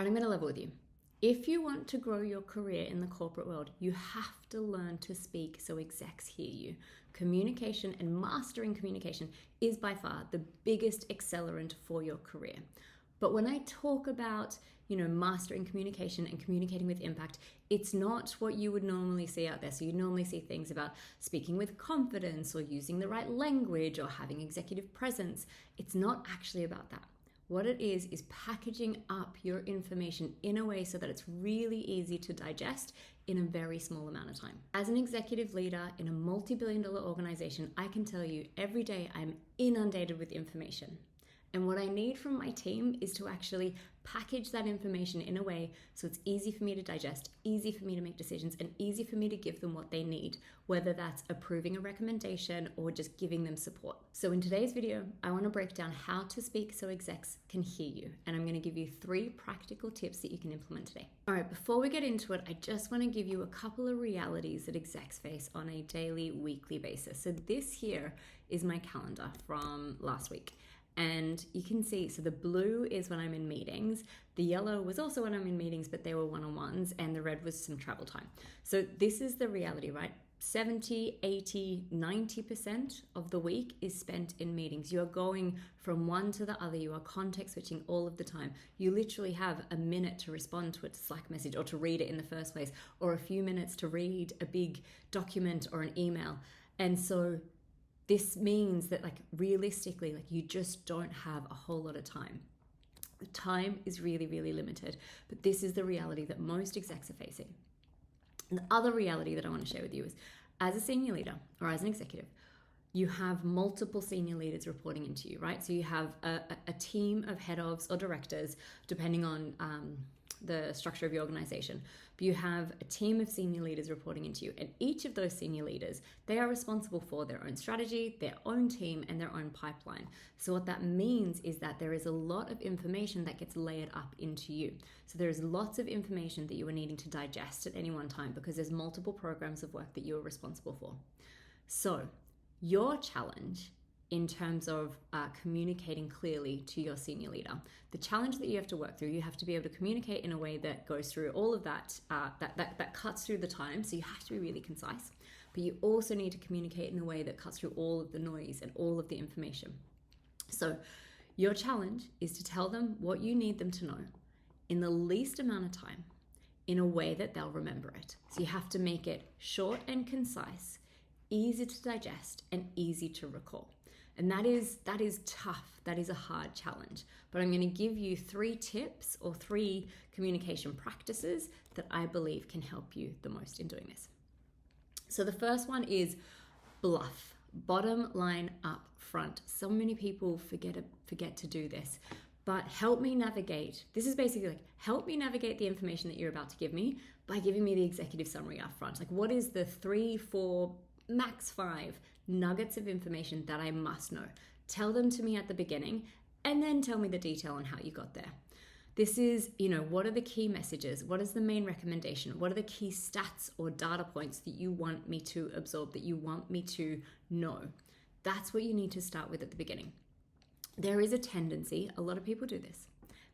right, I'm going to level with you. If you want to grow your career in the corporate world, you have to learn to speak so execs hear you. Communication and mastering communication is by far the biggest accelerant for your career. But when I talk about, mastering communication and communicating with impact, it's not what you would normally see out there. So you normally see things about speaking with confidence or using the right language or having executive presence. It's not actually about that. What it is packaging up your information in a way so that it's really easy to digest in a very small amount of time. As an executive leader in a multi-billion-dollar organization, I can tell you every day I'm inundated with information. And what I need from my team is to actually package that information in a way so it's easy for me to digest, easy for me to make decisions, and easy for me to give them what they need, whether that's approving a recommendation or just giving them support. So in today's video, I want to break down how to speak so execs can hear you. And I'm going to give you 3 practical tips that you can implement today. All right, before we get into it, I just want to give you a couple of realities that execs face on a daily, weekly basis. So this here is my calendar from last week. And you can see, so the blue is when I'm in meetings, the yellow was also when I'm in meetings, but they were one-on-ones, and the red was some travel time. So this is the reality, right? 70, 80, 90% of the week is spent in meetings. You are going from one to the other. You are context switching all of the time. You literally have a minute to respond to a Slack message or to read it in the first place, or a few minutes to read a big document or an email. And so this means that realistically, you just don't have a whole lot of time. The time is really, really limited, but this is the reality that most execs are facing. And the other reality that I want to share with you is, as a senior leader or as an executive, you have multiple senior leaders reporting into you, right? So you have a team of head ofs or directors, depending on the structure of your organization. But you have a team of senior leaders reporting into you, and each of those senior leaders, they are responsible for their own strategy, their own team, and their own pipeline. So what that means is that there is a lot of information that gets layered up into you. So there is lots of information that you are needing to digest at any one time because there's multiple programs of work that you are responsible for. So your challenge in terms of communicating clearly to your senior leader, the challenge that you have to work through, you have to be able to communicate in a way that goes through all of that, that cuts through the time. So you have to be really concise, but you also need to communicate in a way that cuts through all of the noise and all of the information. So your challenge is to tell them what you need them to know in the least amount of time in a way that they'll remember it. So you have to make it short and concise, easy to digest, and easy to recall. And that is tough. That is a hard challenge. But I'm going to give you 3 tips or 3 communication practices that I believe can help you the most in doing this. So the first one is bluff. Bottom line up front. So many people forget to do this. But help me navigate. This is basically help me navigate the information that you're about to give me by giving me the executive summary up front. What is the 3, 4, max 5 nuggets of information that I must know? Tell them to me at the beginning, and then tell me the detail on how you got there. This is, what are the key messages? What is the main recommendation? What are the key stats or data points that you want me to absorb, that you want me to know? That's what you need to start with at the beginning. There is a tendency, a lot of people do this,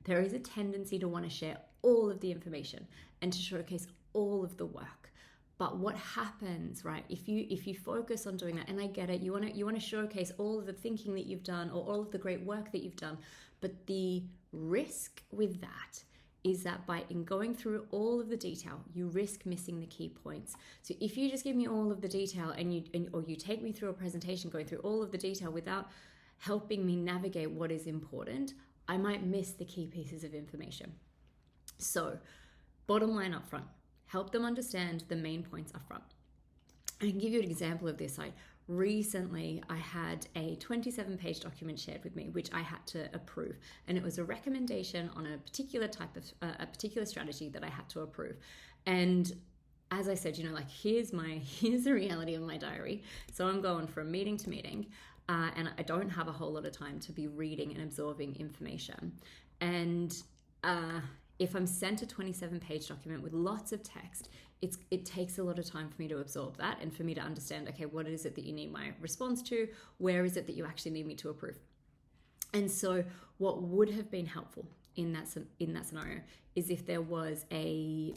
there is a tendency to want to share all of the information and to showcase all of the work. But what happens, right, if you focus on doing that, and I get it, you want to showcase all of the thinking that you've done or all of the great work that you've done, but the risk with that is that in going through all of the detail, you risk missing the key points. So if you just give me all of the detail or you take me through a presentation going through all of the detail without helping me navigate what is important, I might miss the key pieces of information. So bottom line up front. Help them understand the main points up front. I can give you an example of this. Recently, I had a 27-page document shared with me, which I had to approve. And it was a recommendation on a particular type of, a particular strategy that I had to approve. And as I said, here's the reality of my diary. So I'm going from meeting to meeting, and I don't have a whole lot of time to be reading and absorbing information. And if I'm sent a 27-page document with lots of text, it takes a lot of time for me to absorb that and for me to understand, okay, what is it that you need my response to? Where is it that you actually need me to approve? And so what would have been helpful in that scenario is if there was a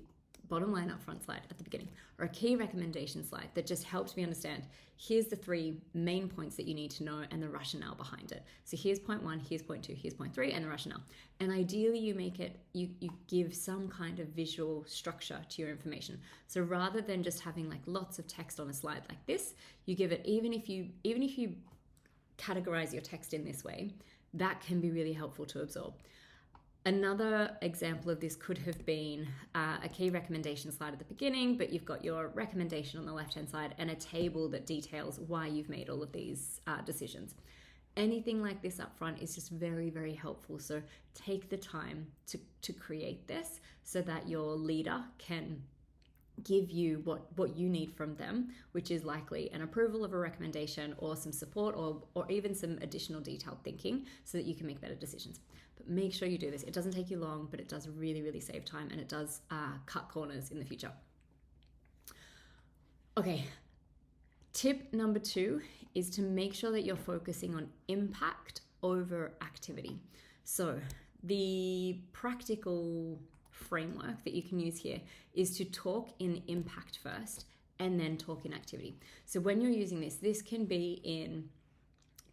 bottom line up front slide at the beginning, or a key recommendation slide that just helps me understand, here's the 3 main points that you need to know and the rationale behind it. So here's point 1, here's point 2, here's point 3, and the rationale. And ideally you make it, you give some kind of visual structure to your information. So rather than just having like lots of text on a slide like this, you give it, even if you categorize your text in this way, that can be really helpful to absorb. Another example of this could have been a key recommendation slide at the beginning, but you've got your recommendation on the left-hand side and a table that details why you've made all of these decisions. Anything like this up front is just very, very helpful. So take the time to create this so that your leader can give you what you need from them, which is likely an approval of a recommendation or some support or even some additional detailed thinking so that you can make better decisions. But make sure you do this. It doesn't take you long, but it does really, really save time, and it does cut corners in the future. Okay, tip number 2 is to make sure that you're focusing on impact over activity. So the practical framework that you can use here is to talk in impact first and then talk in activity. So when you're using this can be in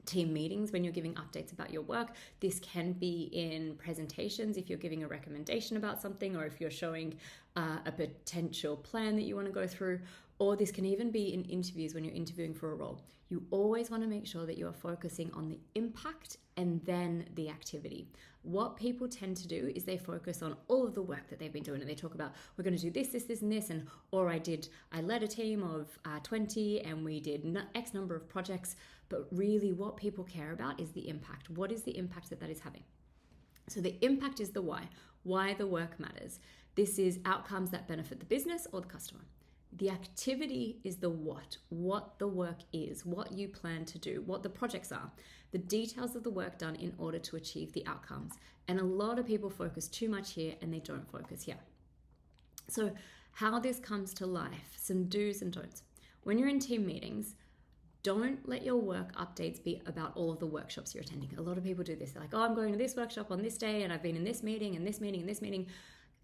team meetings when you're giving updates about your work. This can be in presentations if you're giving a recommendation about something, or if you're showing a potential plan that you want to go through, or this can even be in interviews when you're interviewing for a role. You always want to make sure that you are focusing on the impact and then the activity. What people tend to do is they focus on all of the work that they've been doing, and they talk about, we're going to do this, and this, and or I led a team of 20 and we did X number of projects. But really what people care about is the impact. What is the impact that is having? So the impact is the why the work matters. This is outcomes that benefit the business or the customer. The activity is the what the work is, what you plan to do, what the projects are, the details of the work done in order to achieve the outcomes. And a lot of people focus too much here and they don't focus here. So how this comes to life, some do's and don'ts. When you're in team meetings, don't let your work updates be about all of the workshops you're attending. A lot of people do this. They're like, oh, I'm going to this workshop on this day and I've been in this meeting and this meeting and this meeting.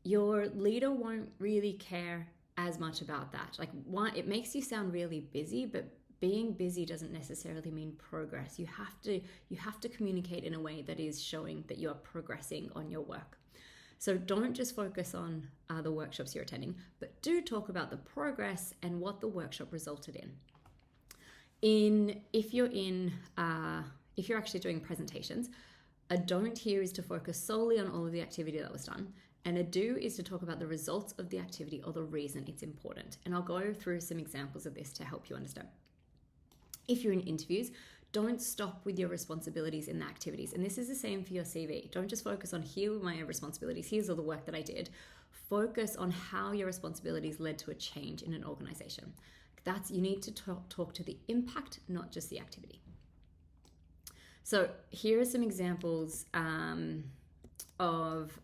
Your leader won't really care as much about that. Like, one, it makes you sound really busy, but being busy doesn't necessarily mean progress. You have to communicate in a way that is showing that you are progressing on your work. So don't just focus on the workshops you're attending, but do talk about the progress and what the workshop resulted in. If you're actually doing presentations, a don't here is to focus solely on all of the activity that was done, and a do is to talk about the results of the activity or the reason it's important. And I'll go through some examples of this to help you understand. If you're in interviews, don't stop with your responsibilities in the activities. And this is the same for your CV. Don't just focus on here are my responsibilities, here's all the work that I did. Focus on how your responsibilities led to a change in an organization. You need to talk to the impact, not just the activity. So here are some examples of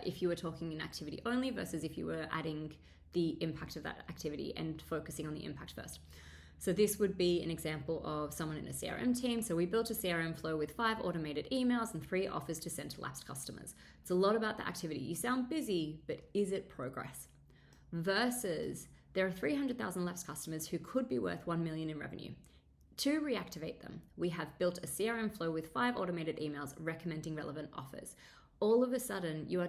if you were talking in activity only versus if you were adding the impact of that activity and focusing on the impact first. So this would be an example of someone in a CRM team. So we built a CRM flow with 5 automated emails and 3 offers to send to lapsed customers. It's a lot about the activity. You sound busy, but is it progress? Versus there are 300,000 lapsed customers who could be worth 1 million in revenue. To reactivate them, we have built a CRM flow with 5 automated emails recommending relevant offers. All of a sudden, you're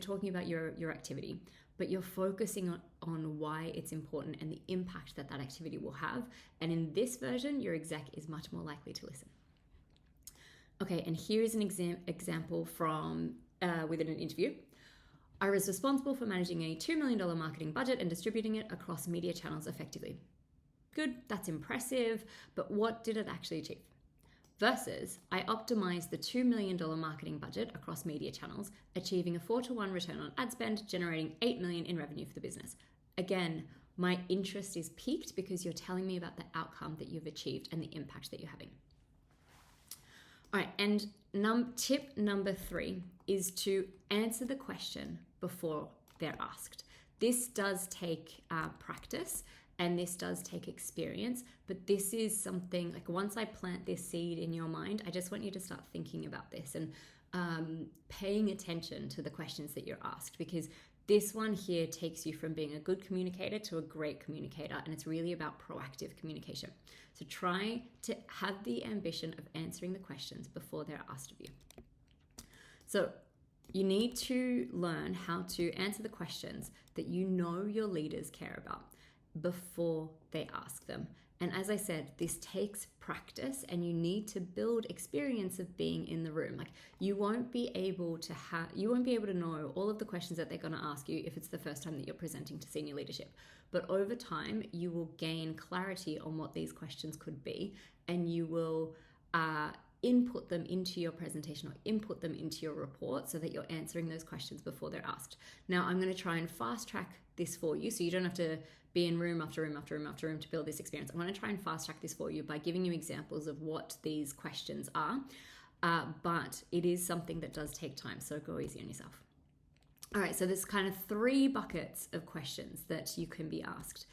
talking about your activity, but you're focusing on why it's important and the impact that activity will have. And in this version, your exec is much more likely to listen. Okay, and here is an example from within an interview. I was responsible for managing a $2 million marketing budget and distributing it across media channels effectively. Good, that's impressive, but what did it actually achieve? Versus, I optimized the $2 million marketing budget across media channels, achieving a 4-to-1 return on ad spend, generating $8 million in revenue for the business. Again, my interest is piqued because you're telling me about the outcome that you've achieved and the impact that you're having. All right, and tip number 3 is to answer the question before they're asked. This does take practice and this does take experience, but this is something like once I plant this seed in your mind, I just want you to start thinking about this. And paying attention to the questions that you're asked, because this one here takes you from being a good communicator to a great communicator, and it's really about proactive communication. So try to have the ambition of answering the questions before they're asked of you. So you need to learn how to answer the questions that you know your leaders care about before they ask them. And as I said, this takes practice, and you need to build experience of being in the room. Like, you won't be able to know all of the questions that they're going to ask you if it's the first time that you're presenting to senior leadership. But over time, you will gain clarity on what these questions could be, and you will input them into your presentation or input them into your report so that you're answering those questions before they're asked. Now, I'm going to try and fast track this for you so you don't have to be in room after room after room after room to build this experience. I'm going to try and fast track this for you by giving you examples of what these questions are, but it is something that does take time, so go easy on yourself. All right, so there's kind of 3 buckets of questions that you can be asked.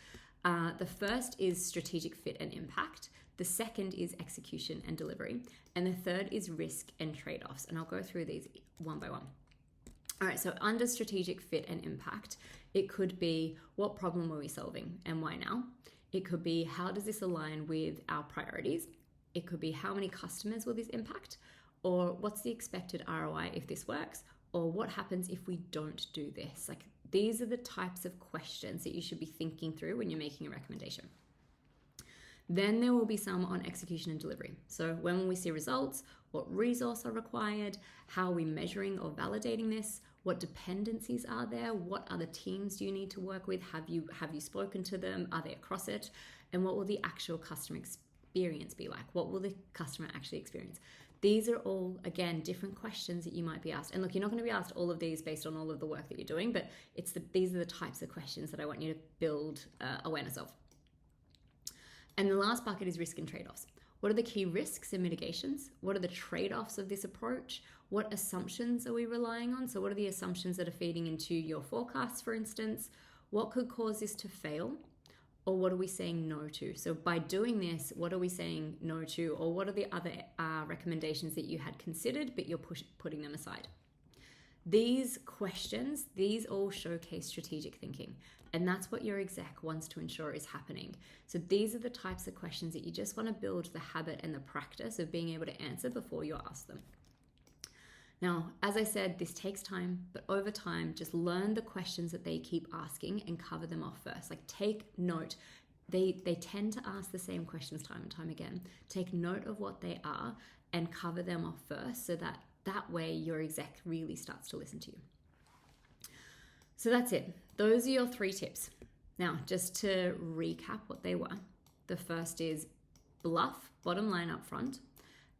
The first is strategic fit and impact. The second is execution and delivery. And the third is risk and trade-offs. And I'll go through these one by one. All right, so under strategic fit and impact, it could be, what problem are we solving and why now? It could be, how does this align with our priorities? It could be, how many customers will this impact? Or what's the expected ROI if this works? Or what happens if we don't do this? Like, these are the types of questions that you should be thinking through when you're making a recommendation. Then there will be some on execution and delivery. So when will we see results? What resource are required? How are we measuring or validating this? What dependencies are there? What other teams do you need to work with? Have you spoken to them? Are they across it? And what will the actual customer experience be like? What will the customer actually experience? These are all, again, different questions that you might be asked. And look, you're not going to be asked all of these based on all of the work that you're doing, but these are the types of questions that I want you to build awareness of. And the last bucket is risk and trade-offs. What are the key risks and mitigations? What are the trade-offs of this approach? What assumptions are we relying on? So what are the assumptions that are feeding into your forecasts, for instance? What could cause this to fail? Or what are we saying no to? So by doing this, what are we saying no to? Or what are the other recommendations that you had considered, but you're putting them aside? These questions, these all showcase strategic thinking. And that's what your exec wants to ensure is happening. So these are the types of questions that you just want to build the habit and the practice of being able to answer before you ask them. Now, as I said, this takes time, but over time, just learn the questions that they keep asking and cover them off first. Like, take note. They tend to ask the same questions time and time again. Take note of what they are and cover them off first, so that way your exec really starts to listen to you. So that's it. Those are your 3 tips. Now, just to recap what they were. The first is bluff, bottom line up front.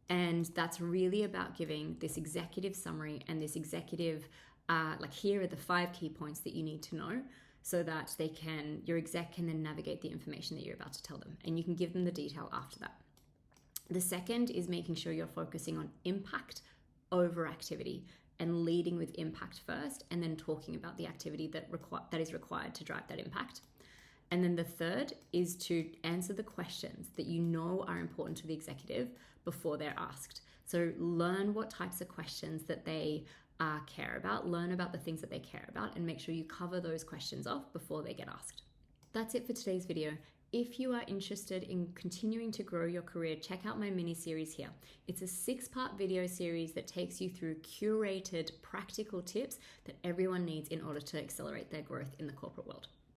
And that's really about giving this executive summary and this executive, here are the 5 key points that you need to know, so that your exec can then navigate the information that you're about to tell them. And you can give them the detail after that. The second is making sure you're focusing on impact over activity, and leading with impact first, and then talking about the activity that is required to drive that impact. And then the third is to answer the questions that you know are important to the executive before they're asked. So learn what types of questions that they care about, learn about the things that they care about, and make sure you cover those questions off before they get asked. That's it for today's video. If you are interested in continuing to grow your career, check out my mini series here. It's a 6-part video series that takes you through curated, practical tips that everyone needs in order to accelerate their growth in the corporate world.